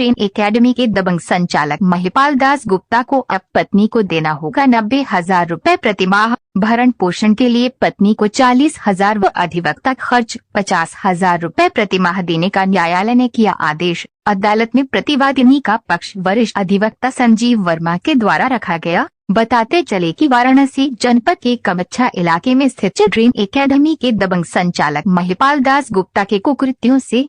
Dream academy के दबंग संचालक महिपाल दास गुप्ता को अब पत्नी को देना होगा 90,000 रुपए प्रतिमाह। भरण पोषण के लिए पत्नी को 40,000 व अधिवक्ता खर्च 50,000 रुपए प्रतिमाह देने का न्यायालय ने किया आदेश। अदालत में प्रतिवादिनी का पक्ष वरिष्ठ अधिवक्ता संजीव वर्मा के द्वारा रखा गया। बताते चले कि वाराणसी जनपद के कमच्छा इलाके में स्थित ड्रीम एकेडमी के दबंग संचालक महिपाल दास गुप्ता के कुकृत्यों से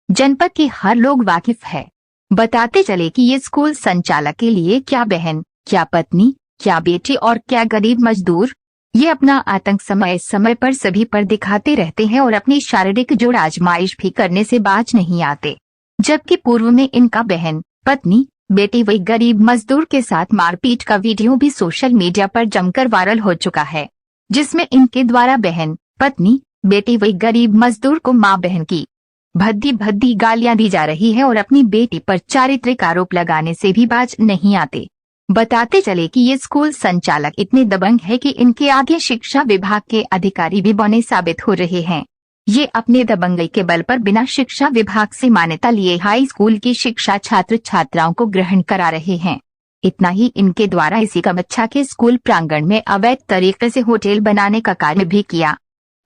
जनपद के हर लोग वाकिफ है। बताते चले कि ये स्कूल संचालक के लिए क्या बहन, क्या पत्नी, क्या बेटी और क्या गरीब मजदूर, ये अपना आतंक समय समय पर सभी पर दिखाते रहते हैं और अपनी शारीरिक जोड़ आजमाइश भी करने से बाज नहीं आते। जबकि पूर्व में इनका बहन, पत्नी, बेटी व गरीब मजदूर के साथ मारपीट का वीडियो भी सोशल मीडिया पर जमकर वायरल हो चुका है, जिसमें इनके द्वारा बहन, पत्नी, बेटी व गरीब मजदूर को मां बहन की भद्दी गालियां दी जा रही है और अपनी बेटी पर चारित्रिक आरोप लगाने से भी बाज नहीं आते। बताते चले कि ये स्कूल संचालक इतने दबंग है कि इनके आगे शिक्षा विभाग के अधिकारी भी बौने साबित हो रहे हैं। ये अपने दबंगई के बल पर बिना शिक्षा विभाग से मान्यता लिए हाई स्कूल की शिक्षा छात्र छात्राओं को ग्रहण करा रहे हैं। इतना ही, इनके द्वारा इसी कमच्छा के स्कूल प्रांगण में अवैध तरीके से होटल बनाने का कार्य भी किया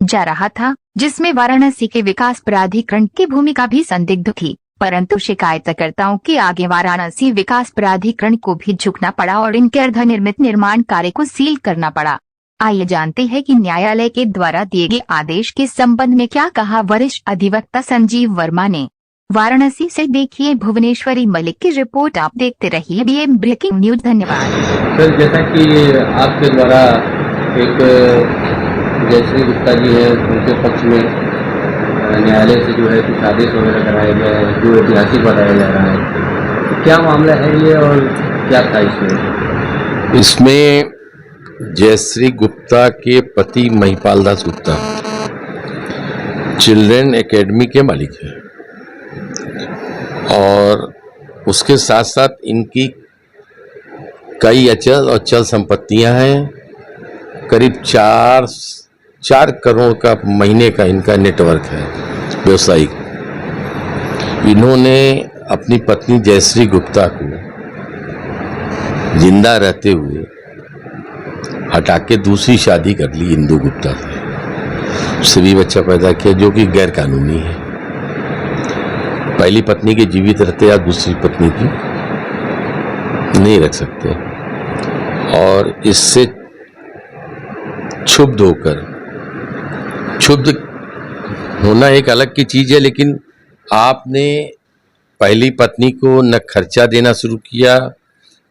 जा रहा था, जिसमें वाराणसी के विकास प्राधिकरण की भूमिका भी संदिग्ध थी। परंतु शिकायतकर्ताओं के आगे वाराणसी विकास प्राधिकरण को भी झुकना पड़ा और इनके अर्धनिर्मित निर्माण कार्य को सील करना पड़ा। आइए जानते हैं कि न्यायालय के द्वारा दिए गए आदेश के संबंध में क्या कहा वरिष्ठ अधिवक्ता संजीव वर्मा ने। वाराणसी से देखिए भुवनेश्वरी मलिक की रिपोर्ट। आप देखते रहिए बीएम ब्रेकिंग न्यूज। धन्यवाद। सर, जैसा कि आपके द्वारा एक जयश्री गुप्ता जी है, उनके पक्ष में न्यायालय से जो है कुछ आदेश वगैरह कराया गया है, जो ऐतिहासिक बताया जा रहा है, क्या मामला है ये और क्या था इसमें? इसमें जयश्री गुप्ता के पति महिपाल दास गुप्ता चिल्ड्रेन एकेडमी के मालिक हैं और उसके साथ साथ इनकी कई अचल और चल संपत्तियां हैं। करीब 4 करोड़ का महीने का इनका नेटवर्क है व्यवसायिक। इन्होंने अपनी पत्नी जयश्री गुप्ता को जिंदा रहते हुए हटा के दूसरी शादी कर ली इंदु गुप्ता से। उससे भी बच्चा पैदा किया, जो कि गैर कानूनी है। पहली पत्नी के जीवित रहते आप दूसरी पत्नी की नहीं रख सकते। और इससे क्षुब्ध होना एक अलग की चीज है, लेकिन आपने पहली पत्नी को न खर्चा देना शुरू किया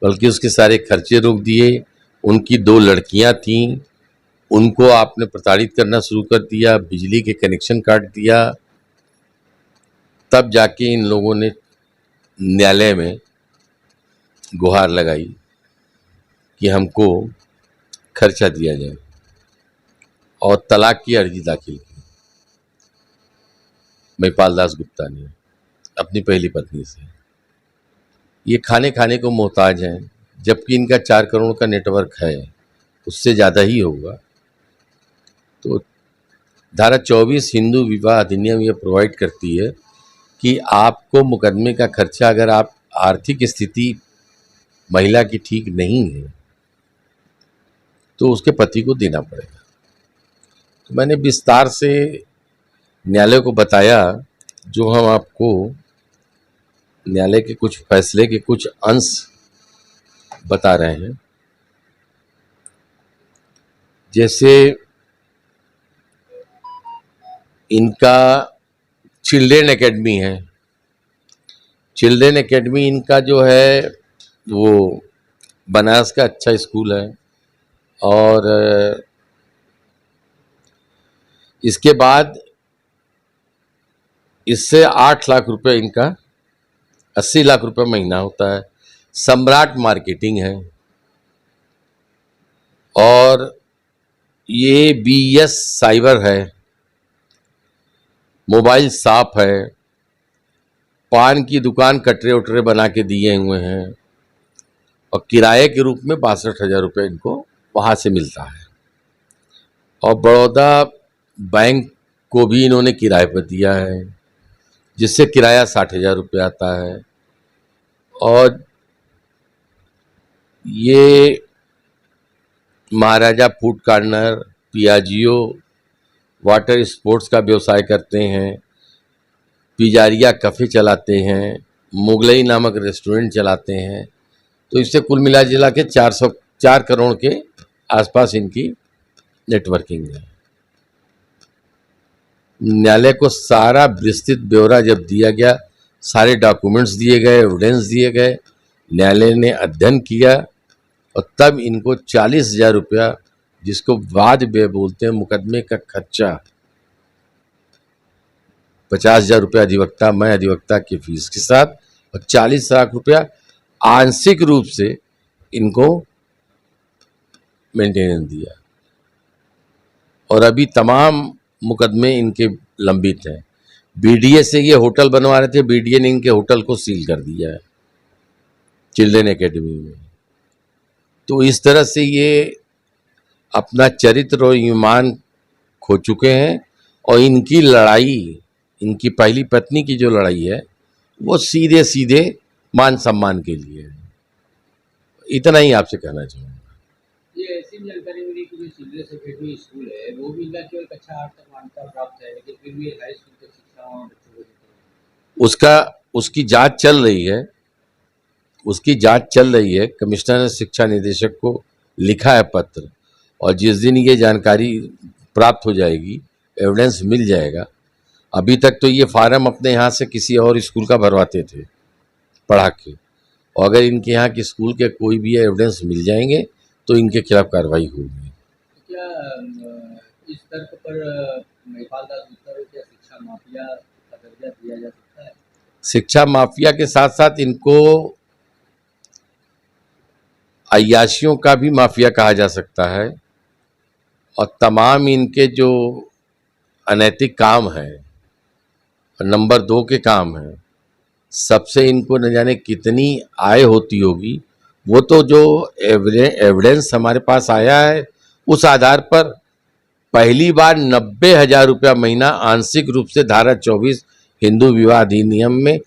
बल्कि उसके सारे खर्चे रोक दिए। उनकी 2 लड़कियां थीं, उनको आपने प्रताड़ित करना शुरू कर दिया, बिजली के कनेक्शन काट दिया। तब जाके इन लोगों ने न्यायालय में गुहार लगाई कि हमको खर्चा दिया जाए और तलाक की अर्जी दाखिल की महिपाल दास गुप्ता ने अपनी पहली पत्नी से। ये खाने को मोहताज हैं, जबकि इनका 4 करोड़ का नेटवर्क है, उससे ज़्यादा ही होगा। तो धारा 24 हिंदू विवाह अधिनियम ये प्रोवाइड करती है कि आपको मुकदमे का खर्चा, अगर आप आर्थिक स्थिति महिला की ठीक नहीं है तो उसके पति को देना पड़ेगा। तो मैंने विस्तार से न्यायालय को बताया, जो हम आपको न्यायालय के कुछ फैसले के कुछ अंश बता रहे हैं। जैसे इनका चिल्ड्रेन एकेडमी है, चिल्ड्रेन एकेडमी इनका जो है वो बनारस का अच्छा स्कूल है। और इसके बाद इससे 8 लाख रुपए इनका 80 लाख रुपए महीना होता है। सम्राट मार्केटिंग है और ये BS साइबर है, मोबाइल शॉप है, पान की दुकान कटरे उटरे बना के दिए हुए हैं और किराए के रूप में 62,000 रुपये इनको वहाँ से मिलता है। और बड़ौदा बैंक को भी इन्होंने किराए पर दिया है, जिससे किराया 60,000 रुपये आता है। और ये Maharaja food corner, Piaggio water sports का व्यवसाय करते हैं, पिजारिया कैफ़े चलाते हैं, मुगलई नामक रेस्टोरेंट चलाते हैं। तो इससे कुल मिला जिला के 4 करोड़ के आसपास इनकी नेटवर्किंग है। न्यायालय को सारा विस्तृत ब्यौरा जब दिया गया, सारे डॉक्यूमेंट्स दिए गए, एविडेंस दिए गए, न्यायालय ने अध्ययन किया और तब इनको 40,000 रुपया, जिसको वाद व्यय बोलते हैं, मुकदमे का खर्चा 50,000 रुपया अधिवक्ता, मैं अधिवक्ता की फीस के साथ, और 40 लाख रुपया आंशिक रूप से इनको मेंटेनेंस दिया। और अभी तमाम मुकदमे इनके लंबित हैं। बीडीए से ये होटल बनवा रहे थे, बीडीए ने इनके होटल को सील कर दिया है चिल्ड्रन एकेडमी में। तो इस तरह से ये अपना चरित्र और ईमान खो चुके हैं। और इनकी लड़ाई, इनकी पहली पत्नी की जो लड़ाई है, वो सीधे सीधे मान सम्मान के लिए है। इतना ही आपसे कहना चाहूँगा। ये ऐसी भी जानकारी मिली कि जो चिल्ड्रन एकेडमी स्कूल है वो भी इनका केवल कक्षा 8 तक मान्यता प्राप्त है, लेकिन फिर भी हाई स्कूल तक शिक्षा बच्चों को देते हैं। उसकी जांच चल रही है, उसकी जांच चल रही है। कमिश्नर ने शिक्षा निदेशक को लिखा है पत्र, और जिस दिन ये जानकारी प्राप्त हो जाएगी, एविडेंस मिल जाएगा। अभी तक तो ये फार्म अपने यहाँ से किसी और स्कूल का भरवाते थे पढ़ा के, और अगर इनके यहाँ के स्कूल के कोई भी एविडेंस मिल जाएंगे तो इनके खिलाफ कार्रवाई होगी। क्या इस तर्क पर महिपाल दास गुप्ता को क्या शिक्षा माफिया का दर्जा दिया जा सकता है? शिक्षा माफिया के साथ साथ इनको अय्याशियों का भी माफिया कहा जा सकता है। और तमाम इनके जो अनैतिक काम हैं, नंबर 2 के काम हैं, सबसे इनको न जाने कितनी आय होती होगी। वो तो जो एविडेंस हमारे पास आया है, उस आधार पर पहली बार 90,000 रुपया महीना आंशिक रूप से धारा 24 हिंदू विवाह अधिनियम में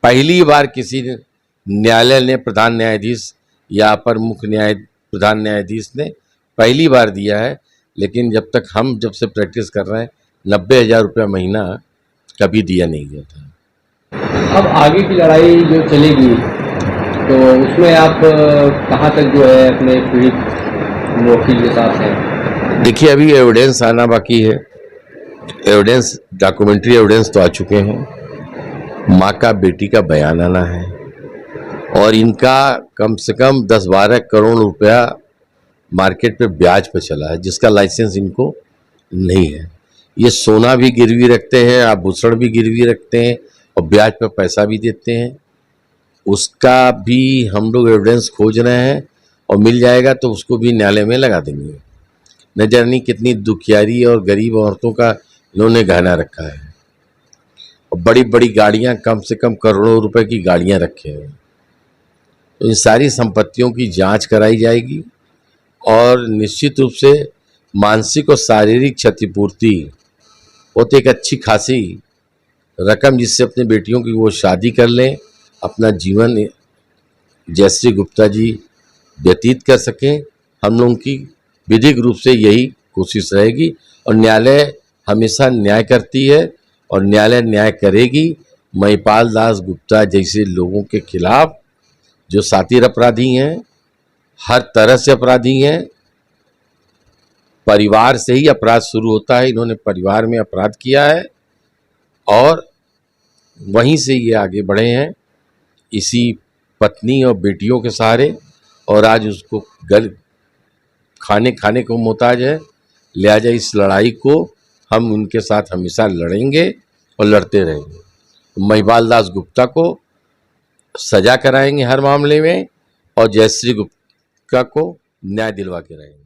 पहली बार किसी न्यायालय ने, प्रधान न्यायाधीश या अपर मुख्य प्रधान न्यायाधीश ने पहली बार दिया है। लेकिन जब से प्रैक्टिस कर रहे हैं, 90,000 रुपया महीना कभी दिया नहीं गया था। अब आगे की लड़ाई जो चलेगी तो उसमें आप कहाँ तक जो है अपने पीड़ित वकील के साथ हैं? देखिए, अभी एविडेंस आना बाकी है। एविडेंस, डॉक्यूमेंट्री एविडेंस तो आ चुके हैं। माँ का बेटी का बयान आना है, और इनका कम से कम 10-12 करोड़ रुपया मार्केट पे ब्याज पे चला है, जिसका लाइसेंस इनको नहीं है। ये सोना भी गिरवी रखते हैं, आभूषण भी गिरवी रखते हैं, और ब्याज पे पैसा भी देते हैं। उसका भी हम लोग एविडेंस खोज रहे हैं, और मिल जाएगा तो उसको भी न्यायालय में लगा देंगे। न जाने कितनी दुखियारी और गरीब औरतों का इन्होंने गहना रखा है, और बड़ी बड़ी गाड़ियां, कम से कम करोड़ों रुपए की गाड़ियां रखे हैं। तो इन सारी संपत्तियों की जांच कराई जाएगी, और निश्चित रूप से मानसिक और शारीरिक क्षतिपूर्ति, वो तो एक अच्छी खासी रकम, जिससे अपनी बेटियों की वो शादी कर लें, अपना जीवन जयश्री गुप्ता जी व्यतीत कर सकें। हम लोगों की विधिक रूप से यही कोशिश रहेगी, और न्यायालय हमेशा न्याय करती है, और न्यायालय न्याय करेगी। महिपाल दास गुप्ता जैसे लोगों के खिलाफ, जो सातिर अपराधी हैं, हर तरह से अपराधी हैं। परिवार से ही अपराध शुरू होता है। इन्होंने परिवार में अपराध किया है, और वहीं से ये आगे बढ़े हैं, इसी पत्नी और बेटियों के सहारे, और आज उसको खाने को मोहताज है। लिहाजा इस लड़ाई को हम उनके साथ हमेशा लड़ेंगे और लड़ते रहेंगे। महिपाल दास गुप्ता को सजा कराएंगे हर मामले में, और जयश्री गुप्ता को न्याय दिलवा के रहेंगे।